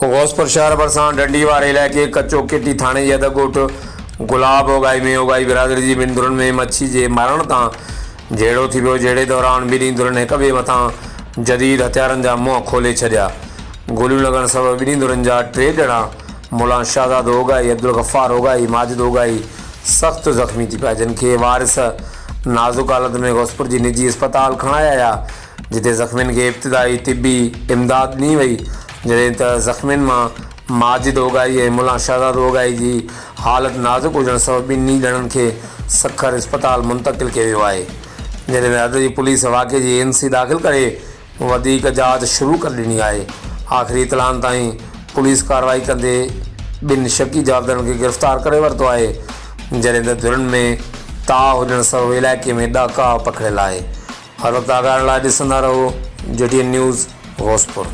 غوثپور शहर भरिसां डंडी वारे इलाइक़े कचो कीटी ٿाणे जे अधु गुलाब ओॻाही में ओॻाही बिरादरी जी ॿिनि धुरनि में मच्छी जे मारण तां जहिड़ो थी वियो। जहिड़े दौरान ॿिन्ही धुरनि हिक ॿिए मथां जदीद हथियारनि जा मुंहं खोले छॾिया। गोलियूं लॻण सबबि ॿिन्ही धुरनि जा 3 ॼणा मुला शाहज़ाद ओॻाही, अब्दुल गफ़ार ओॻाही, माजिद ओॻाही सख़्तु ज़ख़्मी थी पिया, जिन खे वारिस नाज़ुक हालत में غوثپور जी निजी अस्पताल खणाया आया, जिते ज़ख़्मियुनि खे इब्तिदाई तिबी इमदाद ॾिनी वई। जॾहिं त ज़ख़्मियुनि मां माजिद ओॻाही ऐं मुला शाहज़ाद ओॻाही जी हालत नाज़ुक हुजण सबबि ॿिन्ही ॼणनि खे सखर अस्पताल मुंतक़िल कयो वियो आहे। जॾहिं अॼु जी पुलिस वाक़े जी NC दाख़िल करे वधीक जांच शुरू करे ॾिनी आहे। आख़िरी इतलाहनि ताईं पुलिस कार्रवाई कंदे ॿिनि शकी जवाबदारनि खे गिरफ़्तार करे वरितो आहे। जॾहिं त धुरनि में ताउ हुजण सबबि इलाइक़े में ॾाका पखिड़ियल आहे। हर वक़्तु आगाहण लाइ ॾिसंदा रहो GTN न्यूज़ غوثپور।